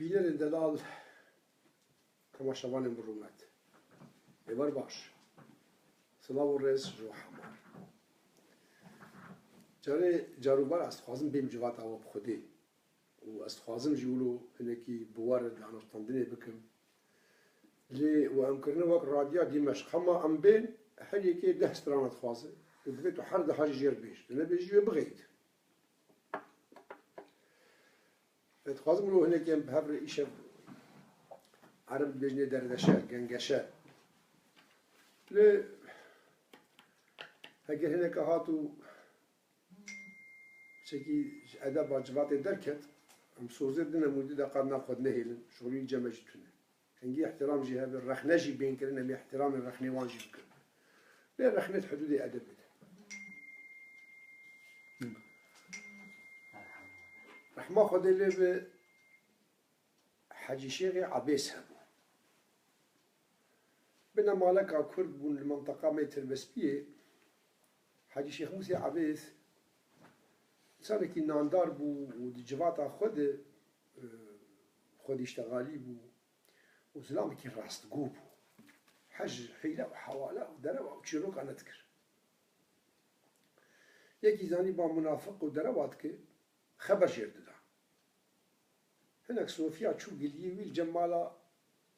Bilerin delal temaşavanên bi rûmet. Êvar baş. Silav û rêz ji we hemar. Carê carûbar ez dixwazim bêm civata we bi Xwedê û ez dixwazim jî wilo hinekî biwar danûstandinê bikim. Lê we em kirine wek Radiya Dîmeşq hema em bên her yekê 10 strana dixwaze û divê tu her deha jî jêr bêj. Tu nebêjî wê bixeyt. Dixwazim wilo hinekî em bi hev re îşev Ereb dibêjinê derdeşe, gengeşe. Lê heger hineke hatû çekî ji edeba civatê derket, em sozê din em wî qarna xwe nehêlin, şolî ceme jî tune. Hengî ihtiram jî hebe, rexne jî bên kirin, em ê ihtiramên rexnê wan jî bikin. Lê rexne di hudûdê edebê de. Rehma Xwedê lê bi Hecî Şêxê Ebês hebû. Bina maleka Kurd bûn li menteqa me Tirabespiyê, Hecî Şêx Musê Ebês insanekî nandar bû û di civata xwe de xwedîştegalî bû û zilamekî rastgû bû. Hej hîle û hewala û dereva û çîroka nedikir. Yekî zanîba munafik û dereva dike, xeber jêr dida. Hinek Sofiya çû giliyê wî li cem mala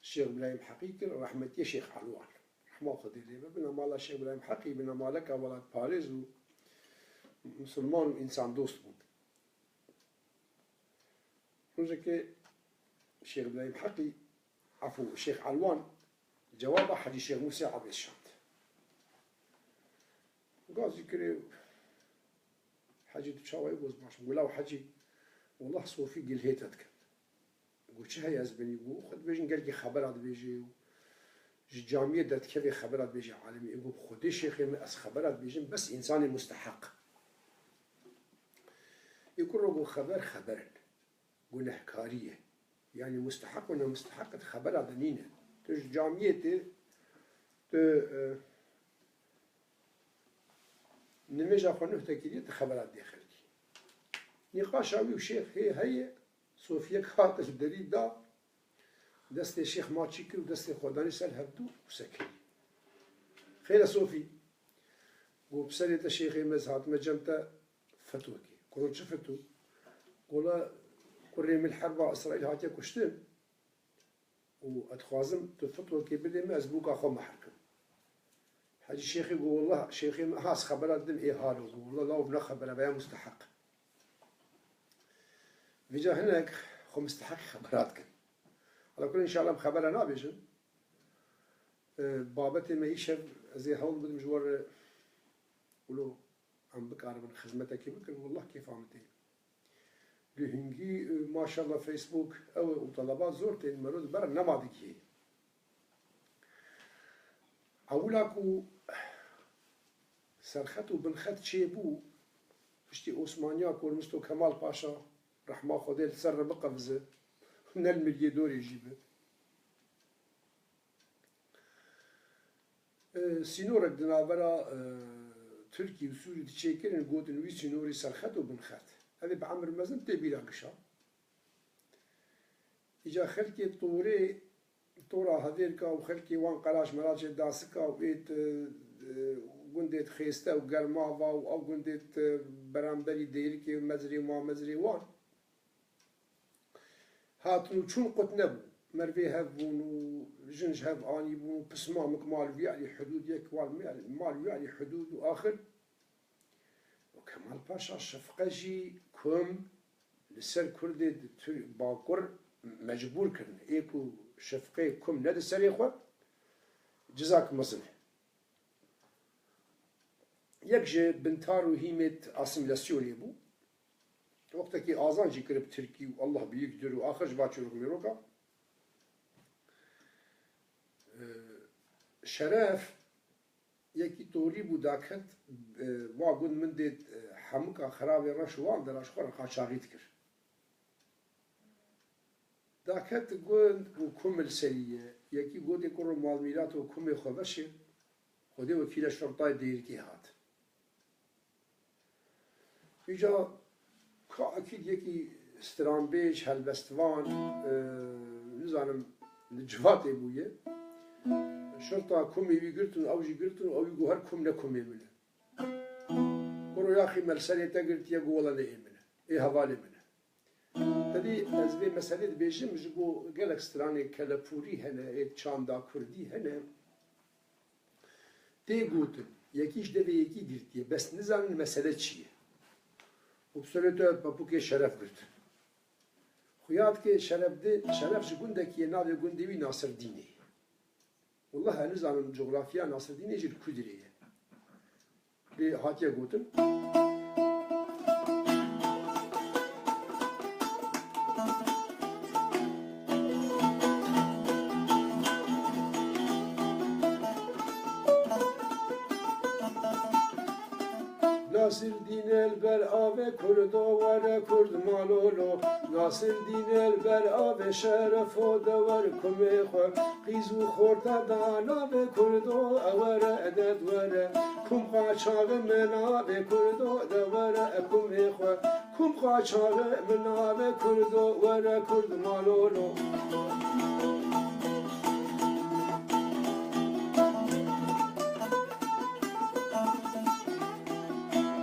Şêx İbrahîm Heqî kir, rehmetiye Şêx Elwan. Rehma Xwedê lê be, bina mala Şêx İbrahîm Heqî, bina maleka welat parêz û Müslüman û însan dost bûn. Rojekê Şêx İbrahîm Heqî, efû Şêx Elwan cewaba Hecî Şêx Musê Ebês şand. Gazî kirê Hecî tu çawa goz baş. Welav Hecî, wallah Sofî gilhête dikin. Got çi heye ez binî? Got xwe dibêjin gelkî xebera dibêje û ji camiyê derdikevê xebera dibêje alemî. Got Xwedê Şêxê me ez xebera dibêjim bes însanê musteheq. Îkuro got xeber xeberin. Gunehkarî ye. Yani musteheq û nemüsteheq di xebera de nîne. Tu ji camiyê tê tu nimêja xwe nuh tekiriye tu xebera dê xelkî. Nîqaşa wî û Şêx heye Sofiyek hat li derî da destê Şêx maçî kir û destê xwe danî ser hevdû û sekirî. Xêr e Sofî, got bi serê te Şêxê me ez hatime cem te fetwekê. Gola çi fetû? Gola kurê min herba İsraîl hatiye kuştin û ez dixwazim tu fetwekê bidê me ez bûka xwe meher kim. Hecî Şêxê got wallah Şêxê me ez xebera didim ê halo. Got wallah lav ne xebera veya musteheq. Vîca hinek xwe musteheqî xebera dikin. Ala kulî înşallah em xebera nabêjin. Babetê me îşev ez ê hewl bidim ji we re wilo em bikaribin xizmetekê bikin wallah kêfa me tê. Li hingî maşallah Facebook ew û telebat zor tên mero di ber nema dikî. Ewila ku serxet û binxet çêbû piştî Osmaniya Kurmisto Kemal Paşa Rehma Xwedê li ser re biqevize nel milyê dorê jî be. Sînorek di navbera Tirkiye û Sûrî diçêkirin gotin wî sînorî serxet û binxet. Ev ê bi emir mezin tê bîra kişa. Îca xelkê torê tora hevêrka û xelkê wan qelaş melaçê dasika û êt gundê xêste û germava û ew gundê beramberî dêrikê mezrê wan mezrê wan hatin û çûn qut nebû. Mervê hev bûn û jin ji hev anî bûn û pismamik mal wî alî hudûd yek mal wî alî hudûd û axir Kemal Paşa şefqe jî kum li ser Kurdê di Bakur mecbûr kirin. Ê ku şefqê kum ne di serê xwe cizak mezin. Yek ji bintar û hîmê asimilasyonê bû. Wektekî azan jî kirib Tirkî û Allah büyüktür û axir ji va çîrok mîroka şeref yekî torî bû daket wa gund min dê hemûka xerabê reş wan di reş xwe re qaçaxî dikir. Daket gund û kum li serî ye. Yekî godê kur û malmîlat û kumê xwe veşê Xwedê wekîla şertayê dêrikê hat. Îca ka ekîd yekî سترانبیج هلبستوان نزانم لجواتي بويه شرطة كومي بيقرتون أو جيقرتون أو يقول هركم نكومي منه قولوا يا أخي مرسالة تقرت يقول والله ليه منه إيه هوالي منه تدي أزبي مسألة بيجم جبو قالك ستراني كالبوري هنا إيه تشاندا كردي هنا تي قوتن يكيش دبي يكي قرتيه بس نزان المسألة شيء وبسرعة بابوكي شرف قرت خيات كي شرف جبوندك ينادي قندوي ناصر ديني والله نزان الجغرافيا ناصر ديني جل كدرية هاتيا قوتن ناصر دین البر آب کردو ور کرد مالولو ناصر دین البر آب شرف و دور کمی خو قیزو خورتا دانا به کردو اور عدد ور کم قاچاق منا به کردو دور کمی خو کم قاچاق منا به کردو ور کرد مالولو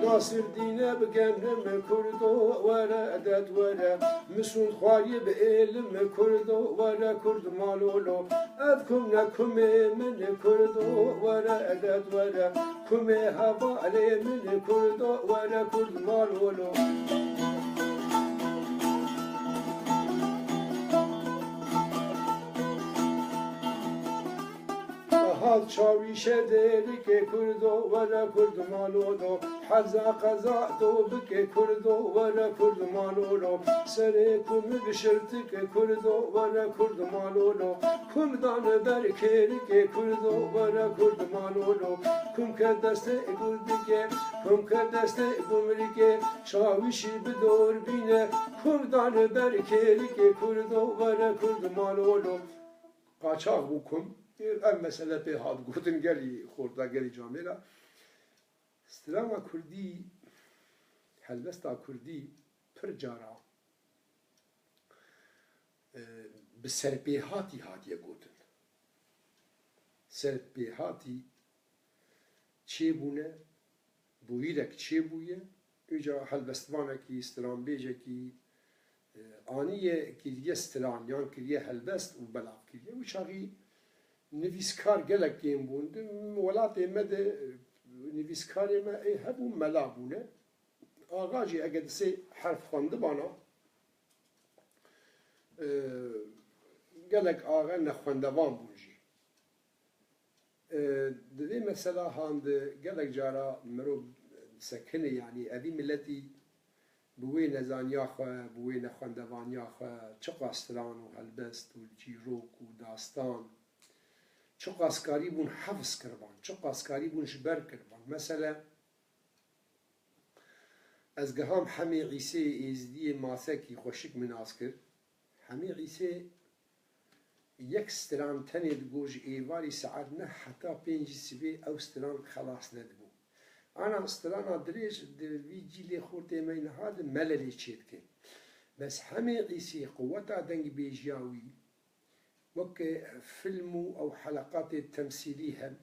ناصر دينه بجنم كردو ورا أدد ورا مسون خواري بإلم كردو ورا كرد مالولو أذكم نكم من كردو ورا أدد ورا كم هوا علي من كردو ورا كرد مالولو هاد چاوی شدری که کردو ورا کرد مالولو حزا قزا دو بکه کردو ورا کرد مالولو سره کم بشرت که کردو ورا کرد مالولو کم دان برکری که کردو ورا کرد مالولو کم که دست گلدی که کم که دست گمری که چاویشی بدور بینه کم دان برکری که کردو ورا کرد مالولو قاچاق بو کم ام مسئله به هاد گفتن گلی خورده گلی جامعه استراما کردی هلبستا کردی پر جارا به سرپیهاتی هاتیه گوتن سرپیهاتی چه بونه بویرک چه بویه ایجا هلبستوانه کی استرانبیجه کی آنیه کریه استران یان کریه هلبست و بلاف کریه و چاقی نویسکار گلک گیم بوند ولات مده نویسکار ما ای هبو ملابونه آغاجی اگه دسه حرف خونده بانا گلک آغا نخوندوان بونجی دوی مثلا هاند گلک جارا مرو سکنه یعنی اوی ملتی بوی نزانیا خواه بوی نخوندوانیا خواه چه قاستران و هلبست و جیروک و داستان چه قاسکاری بون حفظ کردن چه قاسکاری بون جبر کردن مثلا از گهام حمی عیسی ازدی ماسکی خوشک مناس کرد حمی عیسی یک ستران تنید گوش ایواری ساعت نه حتی 5 سبی او ستران خلاص ندبو انا ستران دریج دوی جیلی خورده من هاد مللی چید که بس حمی عیسی قوتا دنگ بیجیاوی وك فيلم أو حلقات تمثيلية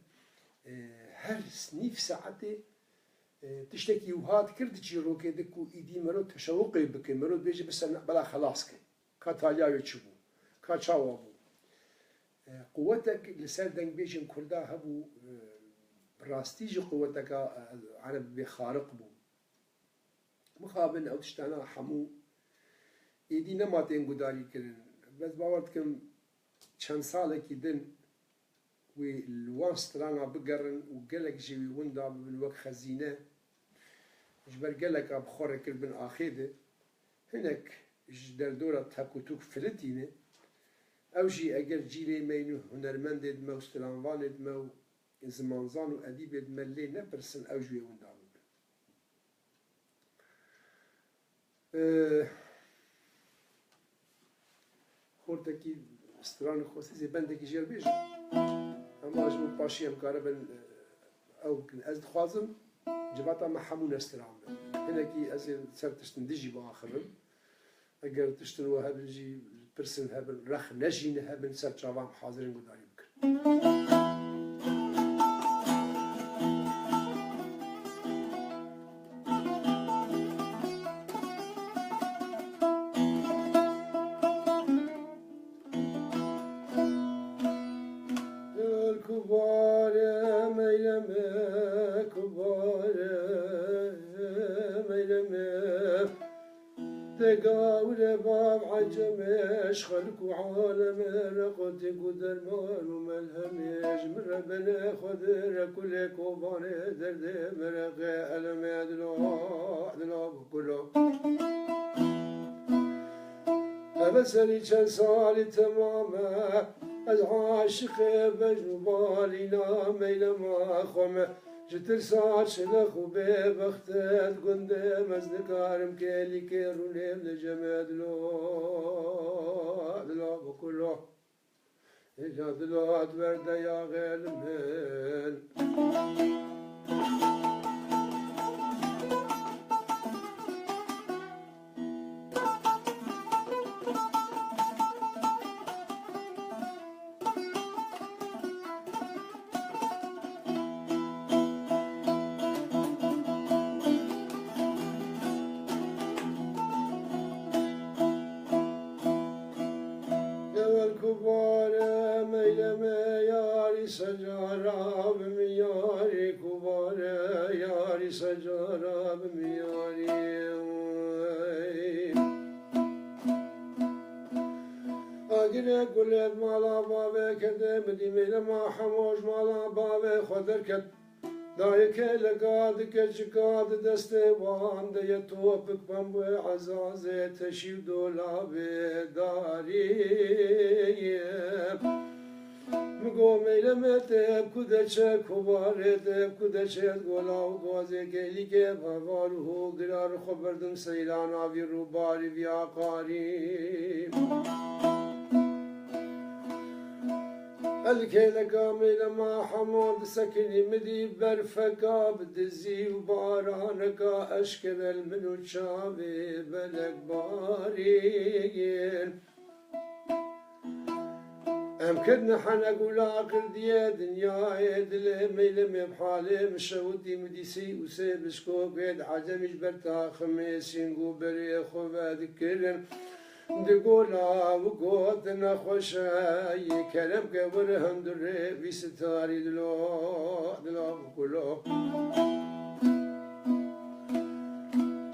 هر سنيف ساعته تشتكي وهاد كرد جيروكي دكو إيدي مرو تشوقي بك مرو بيجي بس بلا خلاص كي كاتاليا يتشبو كاتشاوابو قوتك لسان دنگ بيجي كردا هبو براستيجي قوتك عرب بخارق بو مخابن أو تشتانا حمو إيدي نماتين قداري كرن بس باورتكم چند ساله کی دن و الوان سترانا بگرن و گلک جوی وندا بن وقت خزینه جبر گلک اب خوره کربن آخیده هنک در دوره تاکوتوک فلتینه او جی اگر جیلی مینو هنرمند دمو سترانوان دمو زمانزان و ادیب دملی نپرسن او جوی وندا بگن خورده کی استران خواستی بندگی جر بیش، اما اجمو پاشی هم کاره بن او کن از خوازم جبهت ما حمون استران بن، هنگی از سرتشتن دیجی با آخرم اگر تشتن و هبن جی پرسن هبن رخ نجین هبن سر چاوام حاضرین گوداری بکن تقاول باب عجمش خلق وعالم رقد قدر مال وملهمش من ربنا خذر كل كوبان درد مرق ألم دلو كله أبسري كان صالي تماما از عاشق بجبالي نامي لما خمه جتر ساعت شلخ و به بختت گنده مزدکارم کلی که رونیم لجمع دلو بکلو ایجا دلو ادورده یا غیلمن سجارة بمياري كبارة ياري سجارة بمياري أجري قلت مالا بابا كده بدي ميلا ما حموش مالا بابا خدر كد دايك لقاد كشقاد دستوان ده يتوبك بمبو عزازي تشيو دولابي داري مگو میلم تب کودچه کوباره تب کودچه گلاو گازه گلی که بوارو گرار خبردم سیلان آوی رو باری بیا قاری الکه لگا میلم حمود سکنی مدی برفکا بدزی و بارانکا اشکبل منو چاوی بلک باری ام كدنا حنا قولا قردية دنيا دل ميلم بحالي مشودي مديسي وسيب سكوك بيد عجمش برتا خميسين قو بري خوفا ذكرن دقولا وقوت نخوشا كلام قبر هندر في ستاري دلو كلو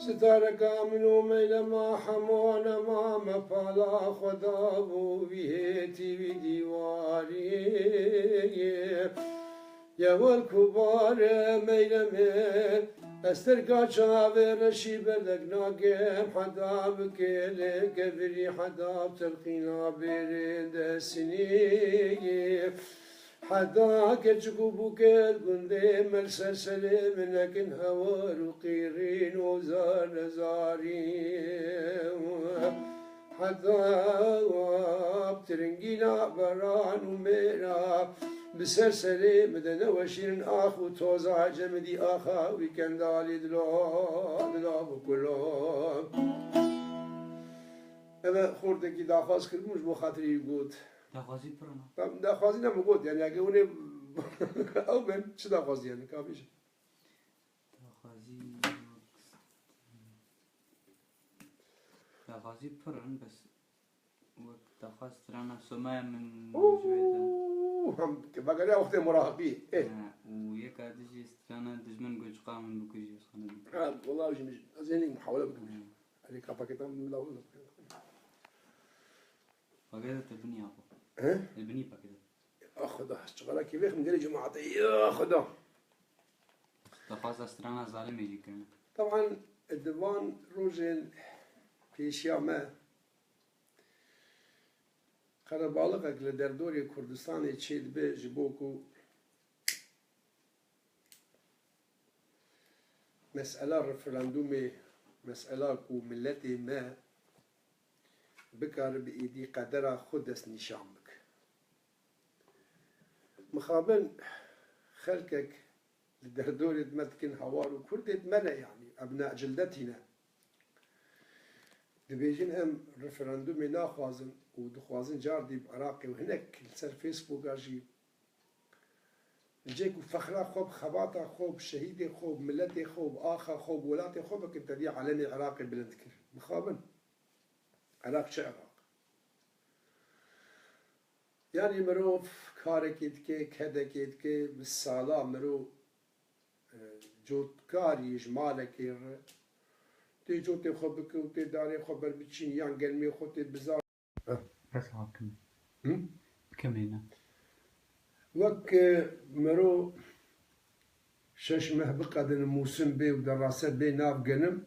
ستاره کامنو میلما حمونا ما مپالا خدا بو بیهتی وی دیواری یول کبار میلمه استرکا چاوه رشی بلگ ناگم حداب کلی کبری حداب تلقینا برند سنی حدا كتشكو بوكل قندي ملسلسلي منكن هوار وقيرين وزار زارين حدا بترنجينا بران وميرا بسلسلي مدنا وشيرن اخو توزع جمدي اخا ويكندالي دلو بكلو اما خوردكي داخاز كرموش بو خاطري يقول داخوازی پرنا داخوازی نمیگود یعنی اگه اونه او بن چه داخوازی یعنی کافیش داخوازی پرن بس وقت داخواز ترانا سمايا من جويدا هم بقى وقت مراهقي ايه ويك هادجي ترانا دجمن قوش قامن بكوجي خانا والله وجه مش زيني محاولة بكوجي عليك باكيتان من الاول وقاعدة تبني أخو البني باكيتان أخذها اشتغلها كيف من قال جماعة ياخذها داخواز استرانا ظالم يجي كان طبعا الديوان روجين في اشياء ما قربالغك لدردوري كردستاني تشيد به جبوكو مسألة رفراندومي مسألة كو ملتي ما بكار بإيدي قدرة خدس نشان بك مخابن خلقك لدردوري متكن هوار وكردت منا يعني أبناء جلدتنا دبیجن ام رفراندومی ناخوازن و دخوازن جار دیب عراقی و هنک سر فیسبوک آجی جيك فخرة خوب خباطة خوب شهيد خوب ملتي خوب آخا خوب ولاتي خوب كنت دي علني عراقي بلندكر مخابن عراق شو عراق يعني مروف كاركيد كي كدكيد كي بالصلاة مرو جوت كاري جمالك تي جوتي خوبك وتي داري خبر بتشين يان قلمي خوتي بزار بس هاكم كم هنا وك مرو شش مهبقة دن موسم بي ودراسات بي ناب قنم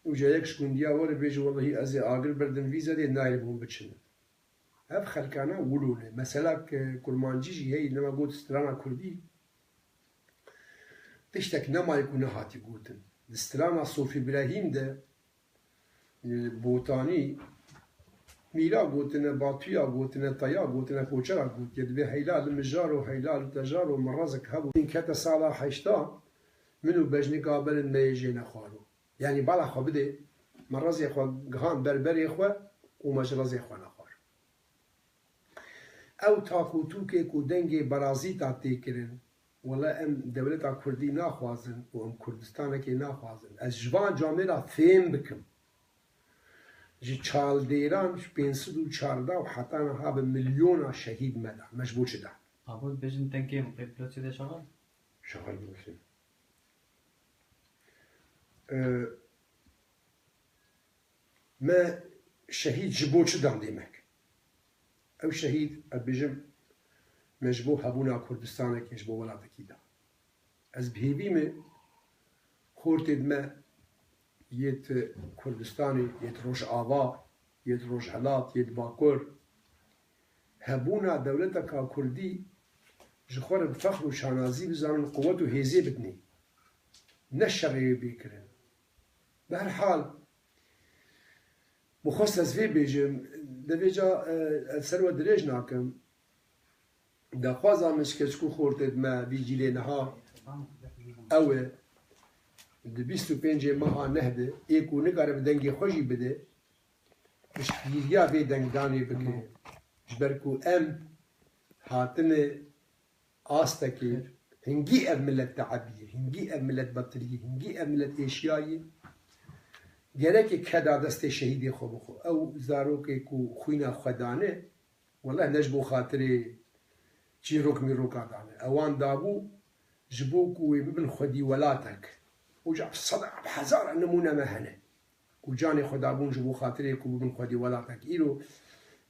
وجايك شكون دياور بيجي والله ازي اقل بردن فيزا دي نايبهم بتشن هف خلكانا ولولي مثلا كرمانجيجي هي لما قلت استرانا كردي تشتك نما يكون هاتي قوتن استرانا صوفي ابراهيم ده بوتاني ميلا قوتنا باطيا قوتنا طيا قوتنا كوشرا قوت يدبي هيلال مجارو هيلال تجارو مرزك هبو إن كتا سالا حشتا منو بجني قابل ما يجينا خوارو يعني بالا خو بدي مرزي خو غان بربري خو ومجرزي خو نخوار او تاكو توكي كو دنگي برازيتا تيكرن ولا ام دولتا كردي ناخوازن و ام كردستان كي ناخوازن از جوان جامعه فهم بكم جي چال ديران 514 و حتى نها بمليون شهيد مدى مجبور شده أقول بيجن تنكي مقبلوتي ده شغال شغال بوسين ما شهيد جبو شدان ديمك او شهيد بيجم مجبو هبونا كردستانك يجبو ولاتكي دا از بهيبي me خورتد ما يت كردستاني يت روش آوا يت روش حلات يت باكور هبونا دولتك كردي جخور بفخر وشانازي بزانن قوة وهيزي بدني نشر بيكرن بهالحال مخصص في بيجم دبيجا السروة دريج ناكم دا خوازا مشكشكو خورتد ما بيجي لينها اوه د 25 ماه نهده ایکو نگاره بدنگی خوشی بده مش گیریا به دنگدانی بکه جبرکو ام هاتن آستکی هنگی اف ملت تعبیر هنگی اف ملت بطری هنگی اف ملت ایشیایی گره که کدا دست شهیدی خو بخو او زاروکی کو خوینا خدانه والله نجبو خاطری چی روک می روکادانه اوان دابو جبو کوی ببن خودی ولاتک وجا صدع بحزار نمونه مهنه وجاني خدابون جبو خاطري كو بن خدي ولا تكيلو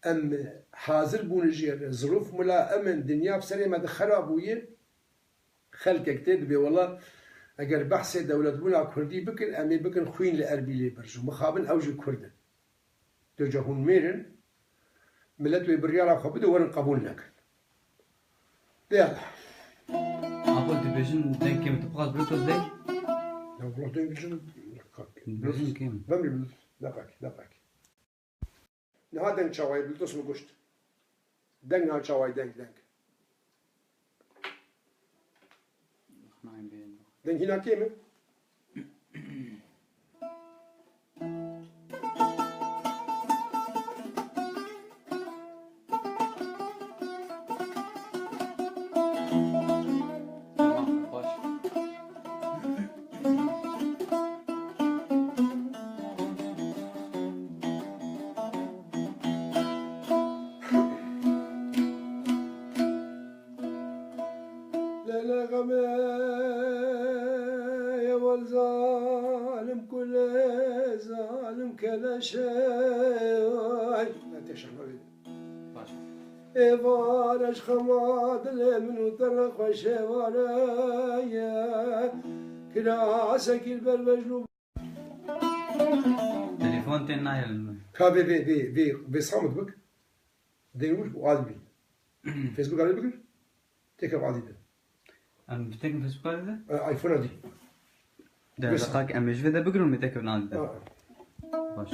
ام حاضر بون جير ظروف ملا امن دنيا بسري ما خرابويه خلك كتد بي والله اگر بحث دولة بولا كردي بكن امي بكن خوين لاربيلي برجو مخابن اوجي كردن تجهون ميرن ملتو بريالا خبدو ورن قبول لك يلا أقول تبيجن تنكي متبقى بلوتوث دي لو رحت بيجن بلوتوث كيم بمري بلوتوث دفعك نها دنگ چاوای بلوتوث مگوشت دنگ ها چاوای دنگ دنگ هنا كيمه كلا شاي لا تشرب إيوارش خماد لمن وطرق وشواريا كلا سكيل بالبجلو تليفون تنايل كابي في صامت بك دينوش وعادي فيسبوك على بكر تكب عادي أم بتكن فيسبوك هذا؟ آيفون عادي ده لقاك أم مش في ده بقرون بتكن عادي ده باش